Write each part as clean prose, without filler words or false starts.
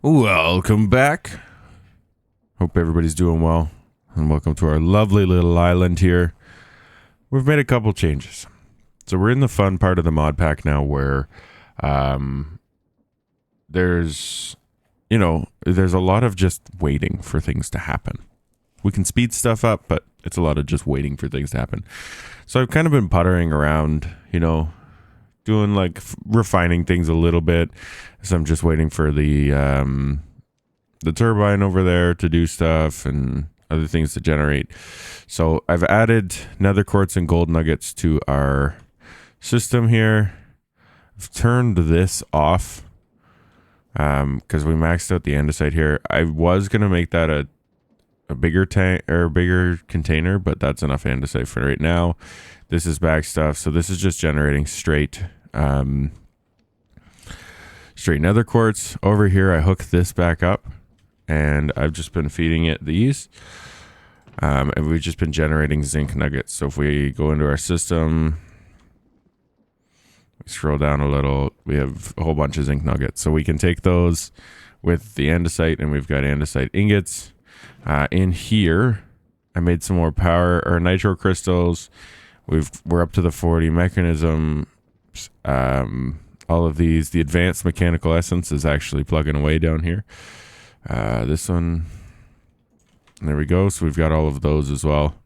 Welcome back. Hope everybody's doing well. And welcome to our lovely little island here. We've made a couple changes. So we're in the fun part of the mod pack now where there's a lot of just waiting for things to happen. We can speed stuff up, but it's a lot of just waiting for things to happen. So I've kind of been puttering around, doing like refining things a little bit. So I'm just waiting for the turbine over there to do stuff and other things to generate. So I've added nether quartz and gold nuggets to our system here. I've turned this off because we maxed out the andesite here. I was going to make that a bigger tank or a bigger container, but that's enough andesite for right now. This is back stuff. So this is just generating straight nether quartz. Over here, I hook this back up and I've just been feeding it these. And we've just been generating zinc nuggets. So if we go into our system, we scroll down a little, we have a whole bunch of zinc nuggets. So we can take those with the andesite, and we've got andesite ingots. In here, I made some more power or nitro crystals. We're up to the 40 mechanisms. All of these, the advanced mechanical essence is actually plugging away down here. This one, there we go. So we've got all of those as well.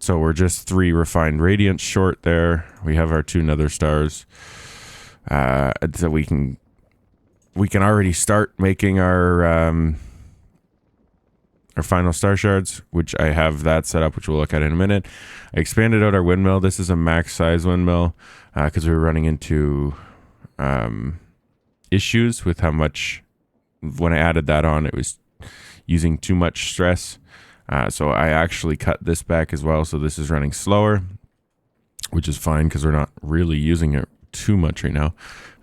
So we're just 3 refined radiance short there. We have our 2 nether stars. So we can already start making our final star shards, which I have that set up, which we'll look at in a minute. I expanded out our windmill. This is a max size windmill because we were running into issues with how much, when I added that on, it was using too much stress. So I actually cut this back as well. So this is running slower, which is fine because we're not really using it too much right now.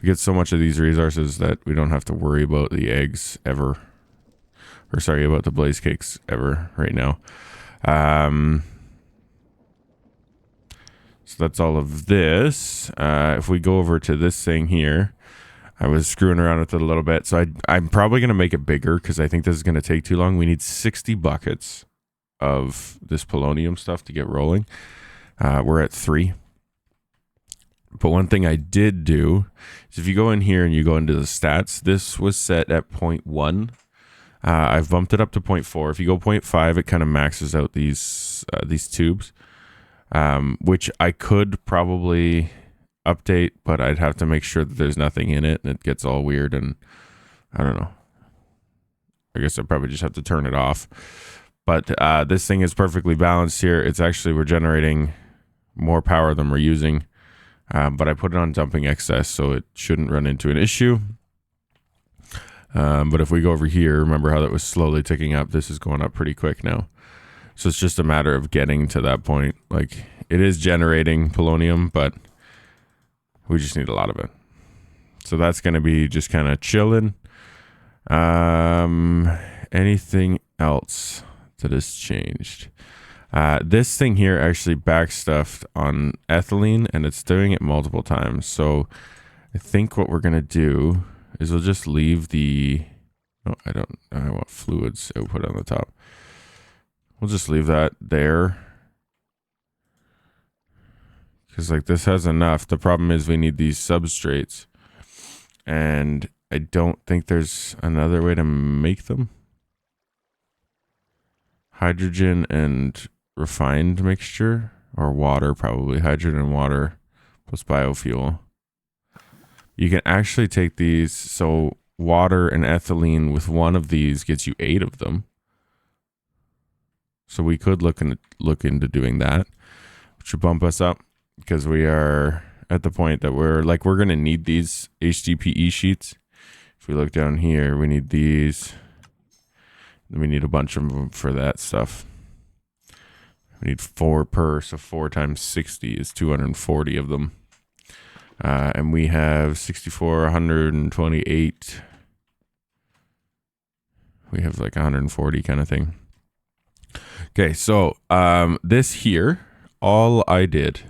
We get so much of these resources that we don't have to worry about the eggs ever. Or sorry, about the blaze cakes ever right now. So that's all of this. If we go over to this thing here, I was screwing around with it a little bit. So I'm probably going to make it bigger because I think this is going to take too long. We need 60 buckets of this polonium stuff to get rolling. We're at 3. But one thing I did do is if you go in here and you go into the stats, this was set at 0.1. I've bumped it up to 0.4. If you go 0.5, it kind of maxes out these tubes, which I could probably update, but I'd have to make sure that there's nothing in it and it gets all weird, and I don't know. I guess I'd probably just have to turn it off. But this thing is perfectly balanced here. It's actually, we're generating more power than we're using, but I put it on dumping excess, so it shouldn't run into an issue. But if we go over here, remember how that was slowly ticking up? This is going up pretty quick now. So it's just a matter of getting to that point. Like, it is generating polonium, but we just need a lot of it. So that's going to be just kind of chilling. Anything else that has changed? This thing here actually backstuffed on ethylene, and it's doing it multiple times. So I think what we're going to do is we'll just leave the, I want fluids output on the top. We'll just leave that there. Because like this has enough. The problem is we need these substrates. And I don't think there's another way to make them. Hydrogen and refined mixture, or water probably. Hydrogen and water plus biofuel. You can actually take these, so water and ethylene with one of these gets you 8 of them. So we could look into doing that, which would bump us up because we are at the point that we're going to need these HDPE sheets. If we look down here, we need these. We need a bunch of them for that stuff. We need 4 per, so 4 times 60 is 240 of them. And we have 64, 128. We have like 140 kind of thing. Okay, so this here, all I did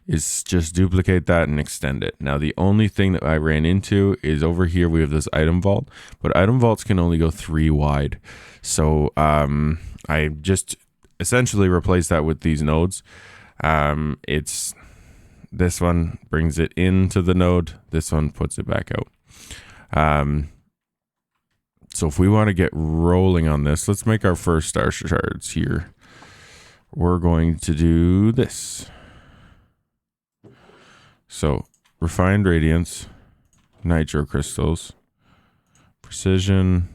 is just duplicate that and extend it. Now, the only thing that I ran into is over here we have this item vault, but item vaults can only go 3 wide. So I just essentially replaced that with these nodes. It's this one brings it into the node. This one puts it back out. So if we want to get rolling on this, let's make our first star shards here. We're going to do this. So refined radiance, nitro crystals, precision.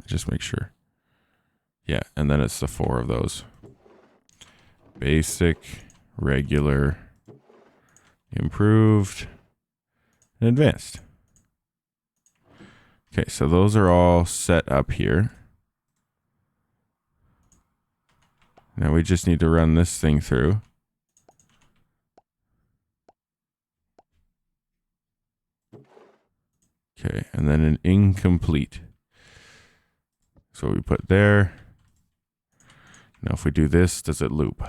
Just make sure. Yeah, and then it's the 4 of those. Basic, regular, improved, and advanced. Okay, so those are all set up here. Now we just need to run this thing through. Okay, and then an incomplete. So we put there. Now if we do this, does it loop?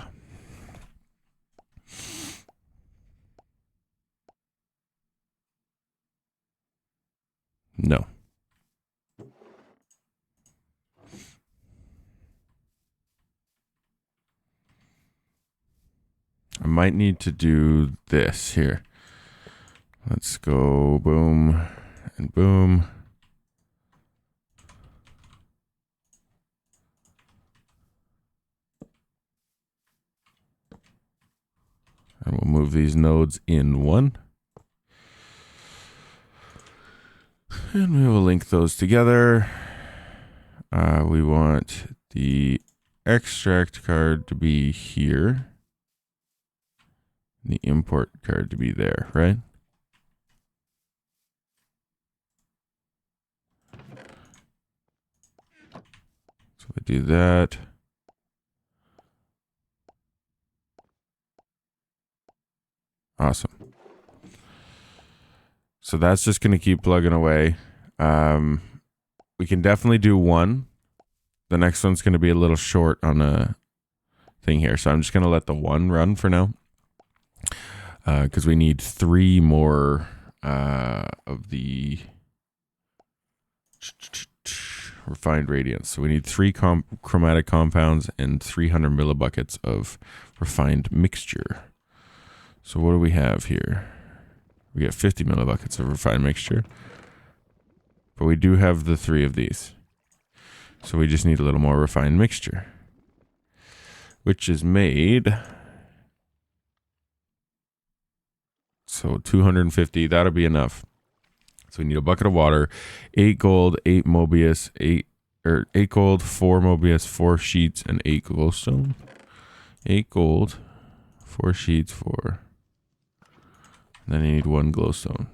No. I might need to do this here. Let's go boom and boom. And we'll move these nodes in 1. And we will link those together. We want the extract card to be here. The import card to be there, right? So we do that. Awesome. So that's just going to keep plugging away. We can definitely do 1. The next one's going to be a little short on a thing here. So I'm just going to let the 1 run for now. Because we need 3 more of the refined radiance. So we need 3 chromatic compounds and 300 millibuckets of refined mixture. So what do we have here? We got 50 millibuckets of refined mixture. But we do have the 3 of these. So we just need a little more refined mixture. Which is made... So 250, that'll be enough. So we need a bucket of water, 8 gold, 8 Mobius, 8 gold, 4 Mobius, 4 sheets, and 8 glowstone. 8 gold, 4 sheets, 4. And then you need 1 glowstone.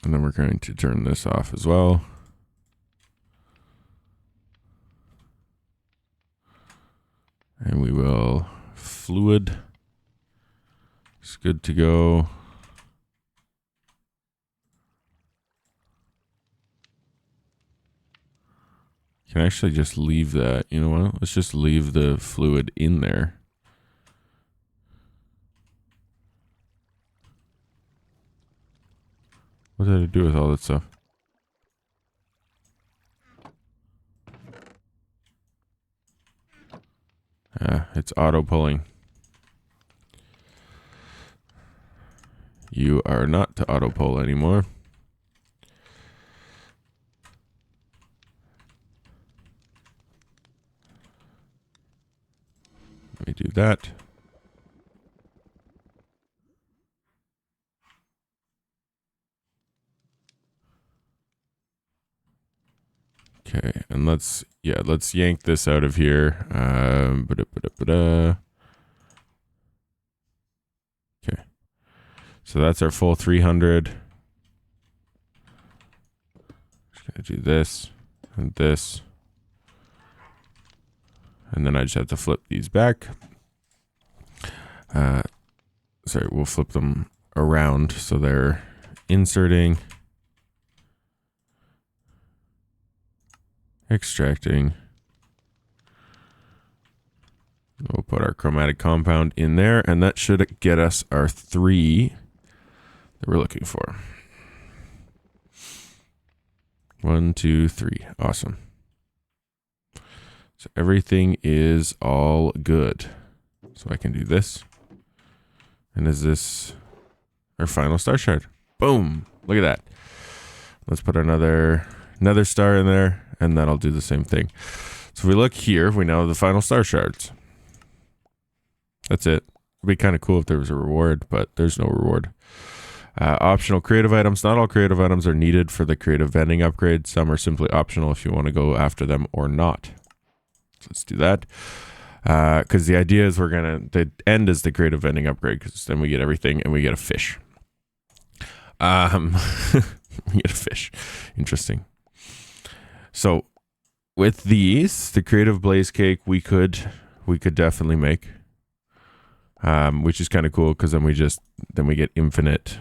And then we're going to turn this off as well. And we will fluid. It's good to go. You can actually just leave that. You know what? Let's just leave the fluid in there. What did I do with all that stuff? It's auto pulling. You are not to auto pull anymore. Let me do that. Okay, and let's yank this out of here. Okay, so that's our full 300. Just gonna do this and this, and then I just have to flip these back. Sorry, we'll flip them around so they're inserting. Extracting. We'll put our chromatic compound in there, and that should get us our 3 that we're looking for. 1, 2, 3. Awesome. So everything is all good. So I can do this. And is this our final star shard? Boom! Look at that. Let's put another star in there, and that'll do the same thing. So if we look here, we now have the final star shards. That's it. It'd be kind of cool if there was a reward, but there's no reward. Optional creative items. Not all creative items are needed for the creative vending upgrade. Some are simply optional if you want to go after them or not. So let's do that. Because the idea is the end is the creative vending upgrade, because then we get everything and we get a fish. We get a fish. Interesting. So with these, the creative blaze cake we could definitely make. Which is kind of cool, because then we get infinite.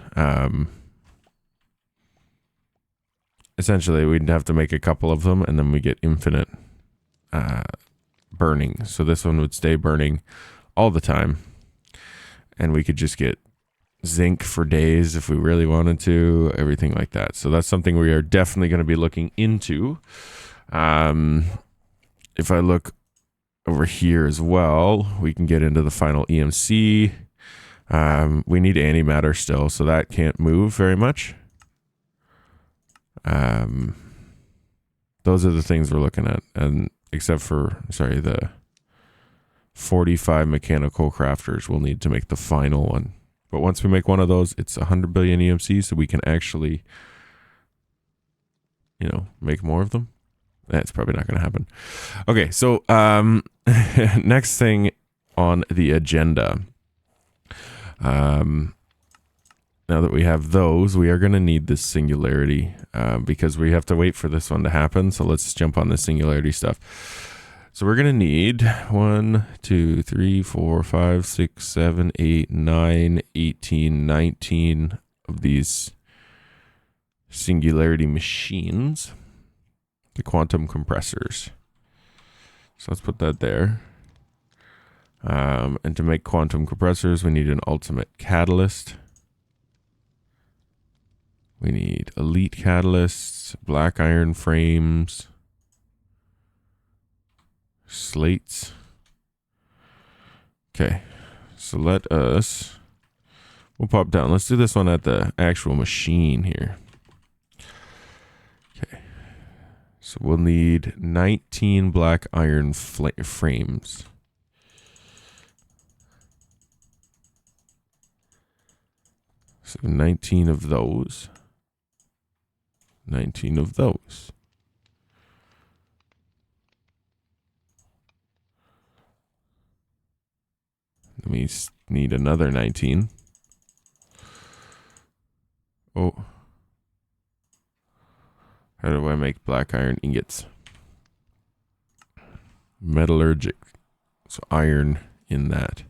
Essentially, we'd have to make a couple of them, and then we get infinite burning. So this one would stay burning all the time, and we could just get zinc for days if we really wanted to, everything like that. So that's something we are definitely going to be looking into. If I look over here as well, we can get into the final EMC. We need antimatter still, so that can't move very much. Those are the things we're looking at, and except for, sorry, the 45 mechanical crafters we'll need to make the final one. But once we make one of those, it's 100 billion EMC, so we can actually, make more of them. That's probably not going to happen. Okay, so next thing on the agenda. Now that we have those, we are going to need this singularity because we have to wait for this one to happen. So let's jump on the singularity stuff. So we're going to need 1, 2, 3, 4, 5, 6, 7, 8, 9, 18, 19 of these singularity machines. The quantum compressors. So let's put that there. And to make quantum compressors, we need an ultimate catalyst. We need elite catalysts, black iron frames, slates. Okay, so we'll pop down. Let's do this one at the actual machine here. Okay. So we'll need 19 black iron frames. So 19 of those. 19 of those. Then we need another 19. Oh. How do I make black iron ingots? Metallurgic. So iron in that.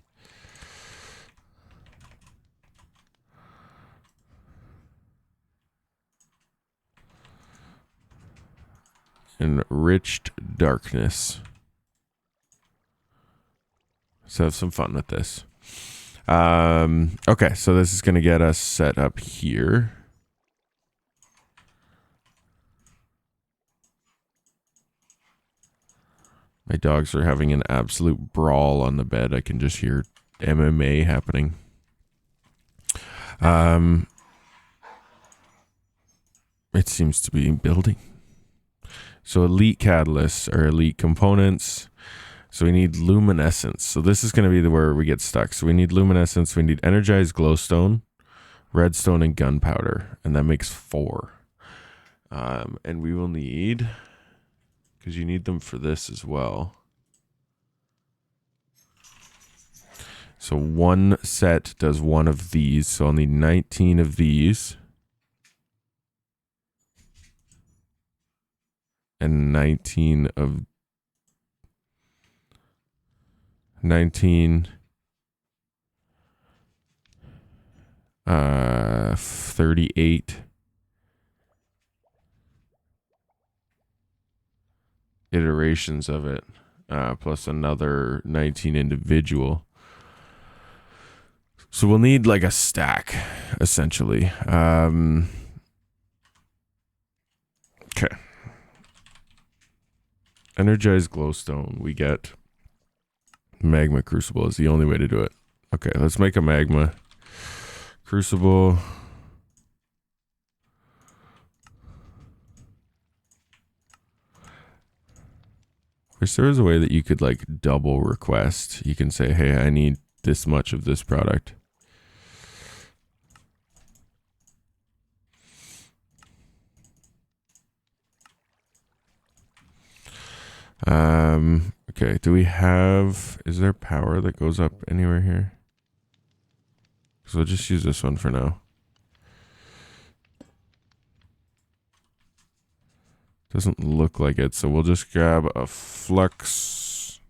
Enriched darkness. Let's have some fun with this. Okay, so this is going to get us set up here. My dogs are having an absolute brawl on the bed. I can just hear MMA happening. It seems to be building. So elite catalysts are elite components. So we need luminescence. So this is going to be where we get stuck. So we need luminescence. We need energized glowstone, redstone, and gunpowder. And that makes 4. And we will need, because you need them for this as well. So one set does one of these. So I'll need 19 of these. And 19 of 38 iterations of it, plus another 19 individual. So we'll need like a stack, essentially. Okay. Energized glowstone. We get magma crucible is the only way to do it. Okay, let's make a magma crucible. Wish there was a way that you could like double request. You can say, hey, I need this much of this product. Okay, do we have, is there power that goes up anywhere here? So we'll just use this one for now. Doesn't look like it, so we'll just grab a flux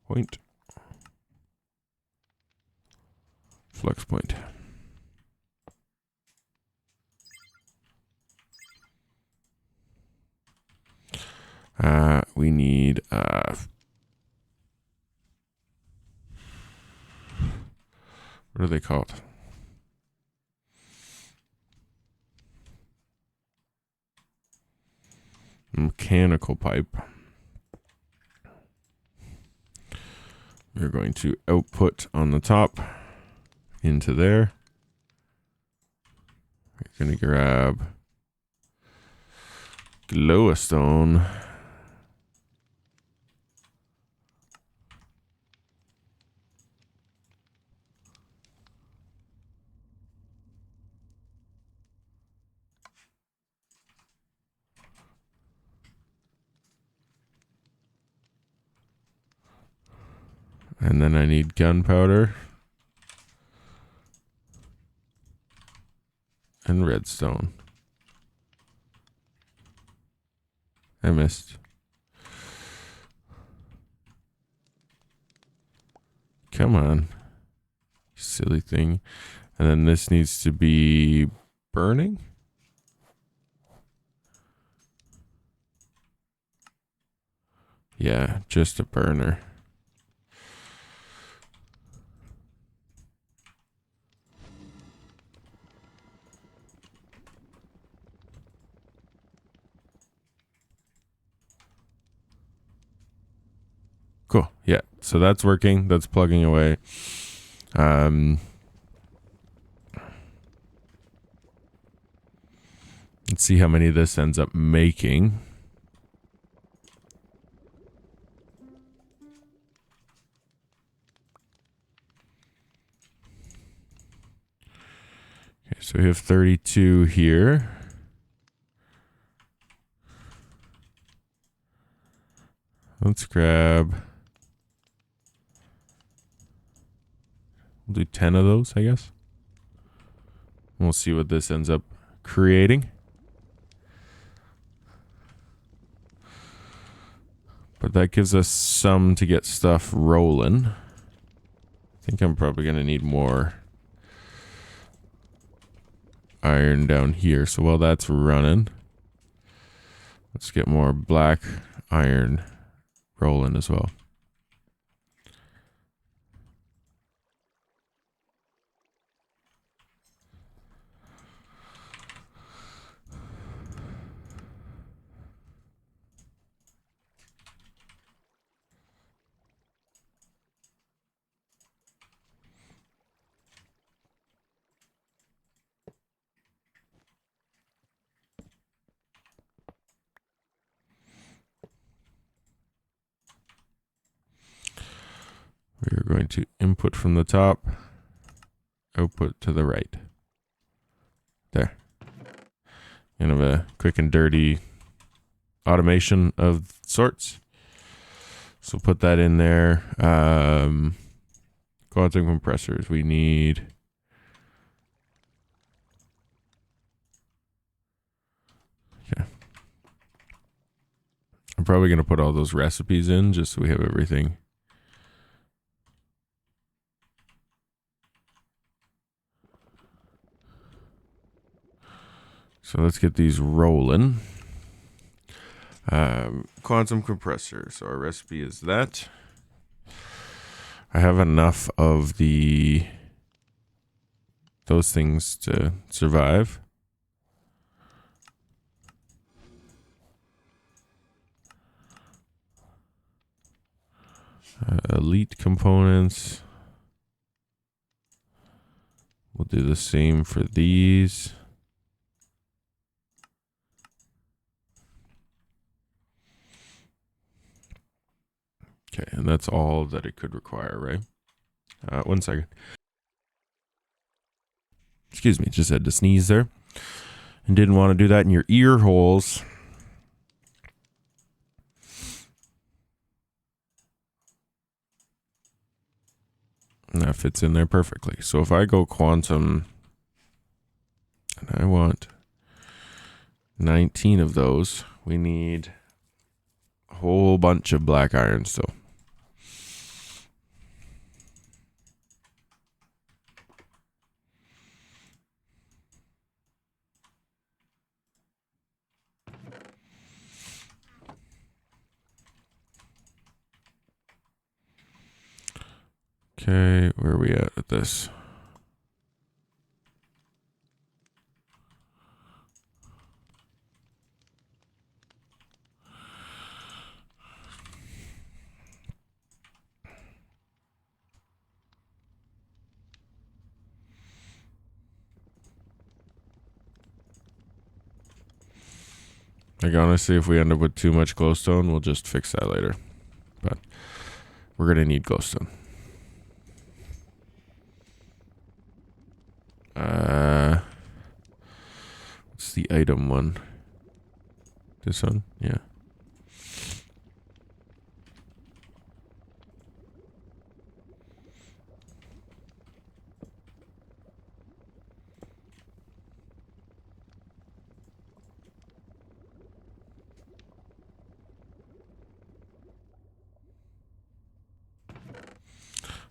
point. Flux point. We need what are they called? Mechanical pipe. We're going to output on the top into there. We're going to grab glowstone. And then I need gunpowder and redstone. I missed. Come on, silly thing. And then this needs to be burning. Yeah, just a burner. Cool. Yeah. So that's working. That's plugging away. Let's see how many this ends up making. Okay, so we have 32 here. Let's grab. We'll do 10 of those, I guess. We'll see what this ends up creating. But that gives us some to get stuff rolling. I think I'm probably going to need more iron down here. So while that's running, let's get more black iron rolling as well. We're going to input from the top, output to the right. There. Kind of a quick and dirty automation of sorts. So put that in there. Quantum compressors. We need. Okay. I'm probably going to put all those recipes in just so we have everything. So let's get these rolling. Quantum compressor. So our recipe is that. I have enough of those things to survive. Elite components. We'll do the same for these. Okay, and that's all that it could require, right? 1 second. Excuse me, just had to sneeze there. And didn't want to do that in your ear holes. And that fits in there perfectly. So if I go quantum, and I want 19 of those, we need a whole bunch of black iron still. Okay, where are we at this? Like, honestly, if we end up with too much glowstone, we'll just fix that later. But we're going to need glowstone. What's the item one? This one? Yeah.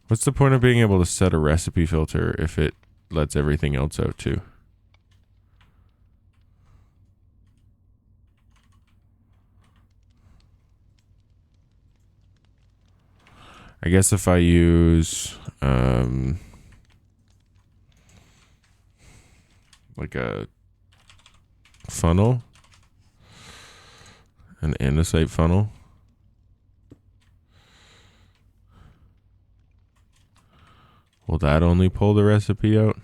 What's the point of being able to set a recipe filter if it lets everything else out too? I guess if I use like a funnel, an andesite funnel, will that only pull the recipe out?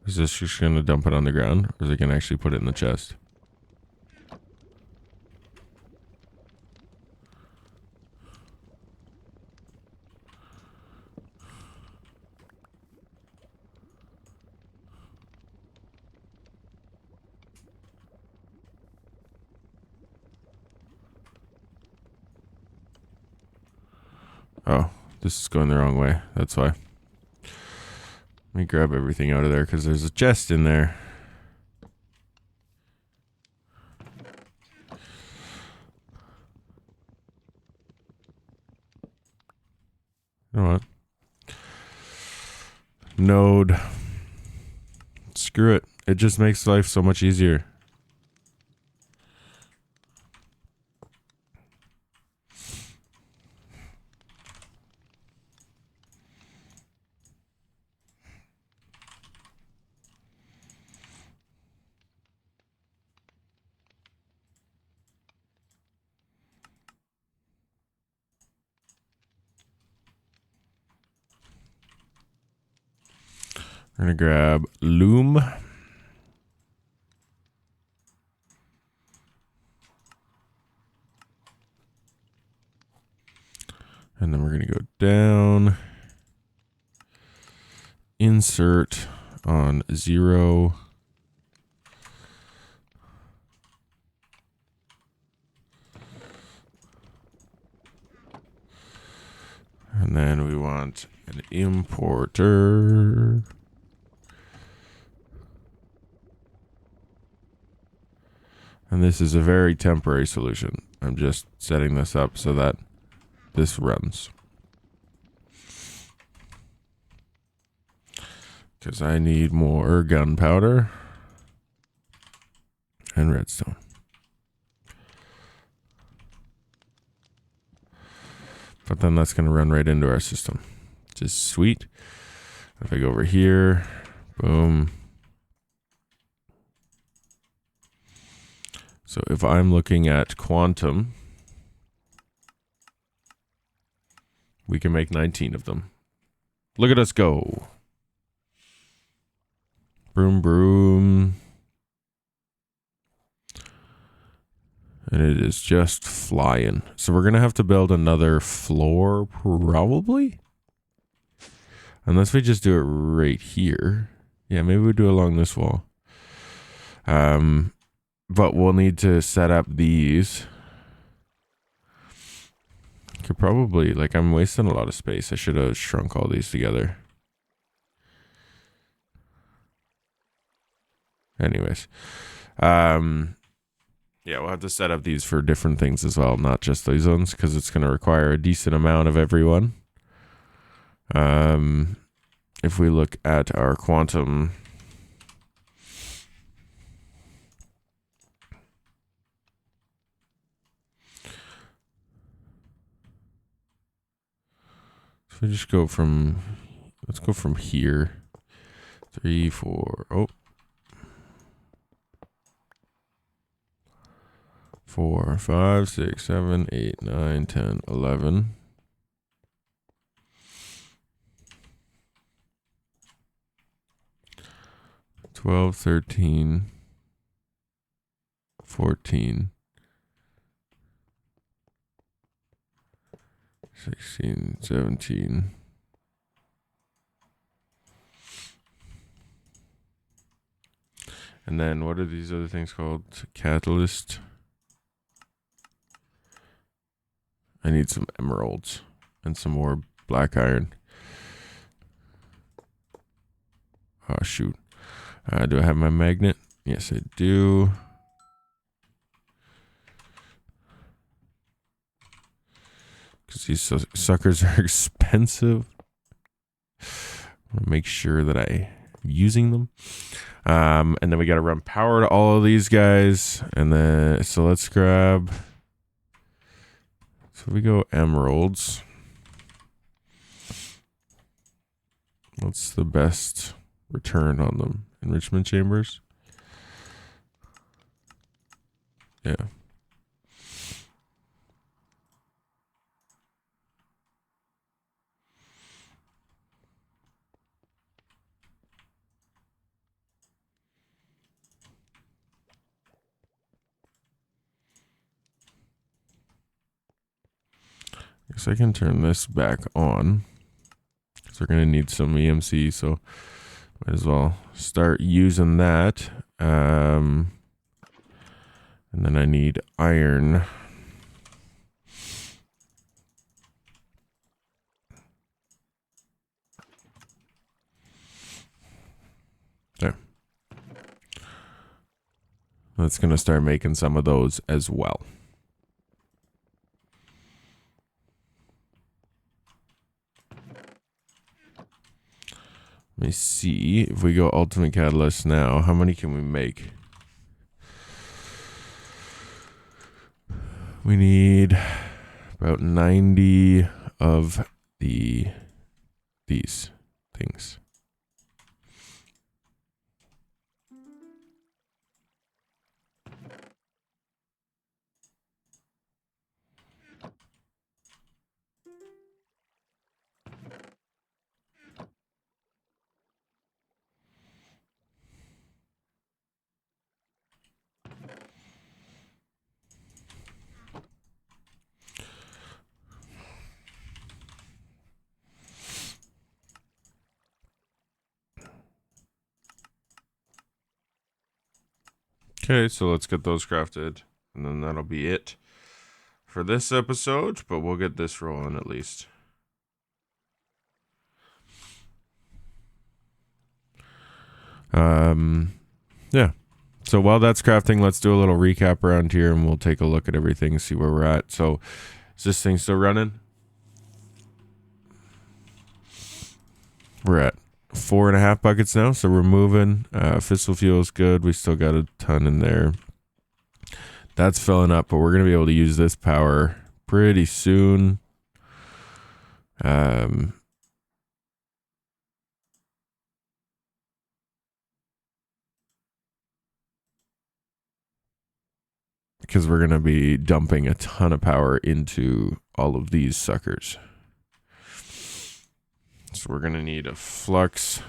Is this just going to dump it on the ground, or is it going to actually put it in the chest? Oh, this is going the wrong way. That's why. Let me grab everything out of there because there's a chest in there. You know what? Node. Screw it. It just makes life so much easier. We're going to grab loom. And then we're going to go down. Insert on 0. And then we want an importer. And this is a very temporary solution. I'm just setting this up so that this runs. Because I need more gunpowder and redstone. But then that's going to run right into our system. Just sweet. If I go over here, boom. So if I'm looking at quantum, we can make 19 of them. Look at us go. Broom, broom. And it is just flying. So we're going to have to build another floor, probably? Unless we just do it right here. Yeah, maybe we do it along this wall. But we'll need to set up these. Could probably, like, I'm wasting a lot of space. I should have shrunk all these together. Anyways. Yeah, we'll have to set up these for different things as well, not just these ones, because it's going to require a decent amount of everyone. If we look at our quantum, so we just go from, let's go from here, 3, 4, oh. 4, 5, 6, 7, 8, 9, 10, 11. 12, 13, 14, 16, 17. And then what are these other things called? Catalyst. I need some emeralds and some more black iron. Oh, shoot. Do I have my magnet? Yes, I do. Because these suckers are expensive. I want to make sure that I'm using them. And then we got to run power to all of these guys. And then, so let's grab... So we go emeralds. What's the best return on them? Enrichment chambers? Yeah. Guess I can turn this back on. Because we're going to need some EMC, so might as well start using that. And then I need iron. There. That's going to start making some of those as well. Let me see if we go ultimate catalyst now. How many can we make? We need about 90 of these things. Okay, so let's get those crafted, and then that'll be it for this episode, but we'll get this rolling at least. Yeah. So while that's crafting, let's do a little recap around here, and we'll take a look at everything, see where we're at. So is this thing still running? We're at 4.5 buckets now, so we're moving. Fissile fuel is good. We still got a ton in there. That's filling up, but we're going to be able to use this power pretty soon. Because we're going to be dumping a ton of power into all of these suckers. So we're going to need a flux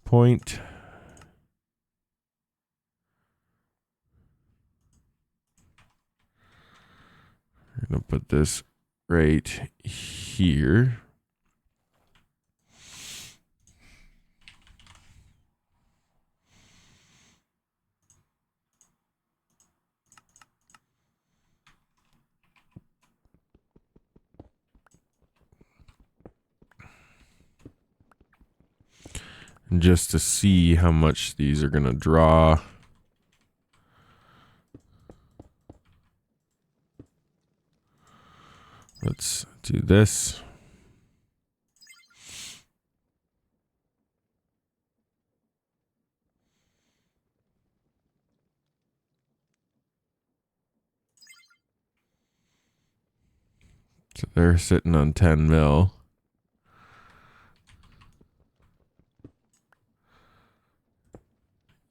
point. We're going to put this right here. Just to see how much these are going to draw. Let's do this. So they're sitting on 10 mil.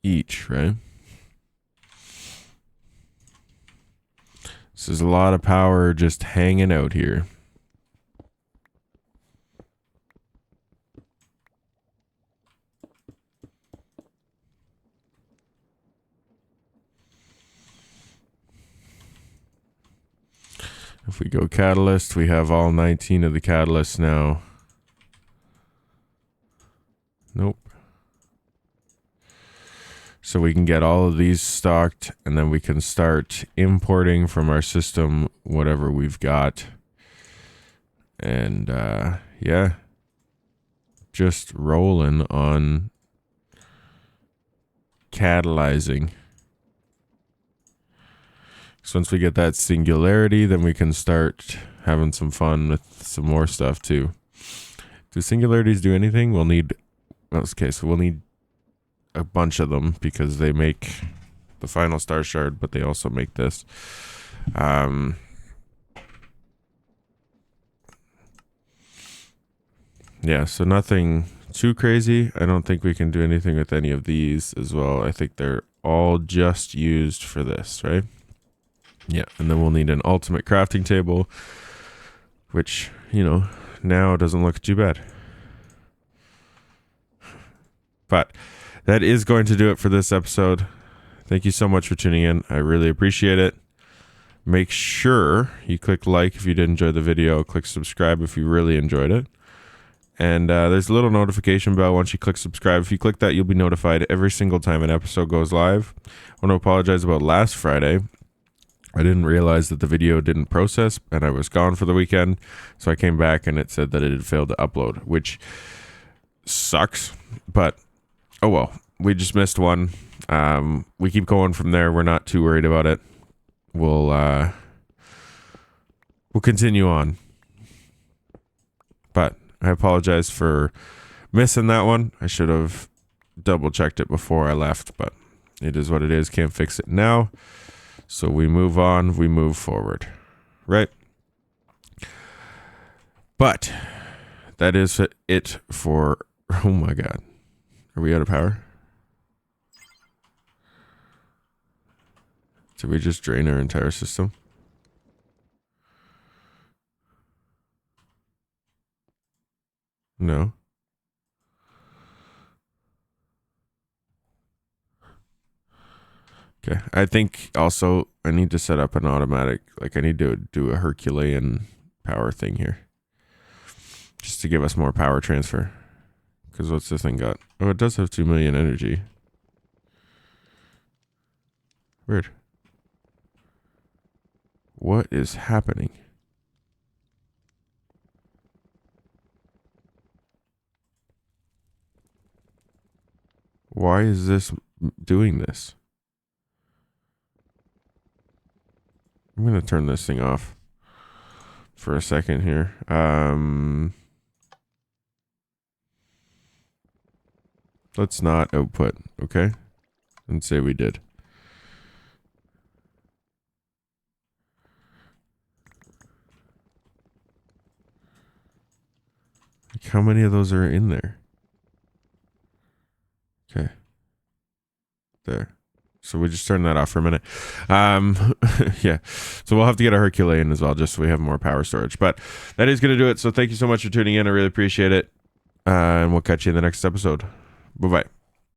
Each, right? This is a lot of power just hanging out here. If we go catalyst, we have all 19 of the catalysts now. Nope. So we can get all of these stocked, and then we can start importing from our system whatever we've got. And yeah, just rolling on catalyzing. So once we get that singularity, then we can start having some fun with some more stuff too. Do singularities do anything? We'll need, okay, so we'll need a bunch of them because they make the final star shard, but they also make this. Yeah, so nothing too crazy. I don't think we can do anything with any of these as well. I think they're all just used for this, right? Yeah, and then we'll need an ultimate crafting table, which, you know, now doesn't look too bad. But that is going to do it for this episode. Thank you so much for tuning in. I really appreciate it. Make sure you click like if you did enjoy the video. Click subscribe if you really enjoyed it. And there's a little notification bell once you click subscribe. If you click that, you'll be notified every single time an episode goes live. I want to apologize about last Friday. I didn't realize that the video didn't process, and I was gone for the weekend. So I came back, and it said that it had failed to upload, which sucks. But, oh well. We just missed one. We keep going from there. We're not too worried about it. We'll continue on. But I apologize for missing that one. I should have double checked it before I left, but it is what it is. Can't fix it now. So we move on. We move forward. Right? But that is it for... Oh my God. Are we out of power? Did we just drain our entire system? No. Okay. I think also I need to set up an automatic, like I need to do a Herculean power thing here. Just to give us more power transfer. Because what's this thing got? Oh, it does have 2 million energy. Weird. What is happening? Why is this doing this? I'm going to turn this thing off for a second here. Let's not output, okay? And say we did. Like, how many of those are in there? Okay. There. So we just turn that off for a minute. Yeah. So we'll have to get a Herculean as well, just so we have more power storage. But that is going to do it. So thank you so much for tuning in. I really appreciate it. And we'll catch you in the next episode. Bye-bye.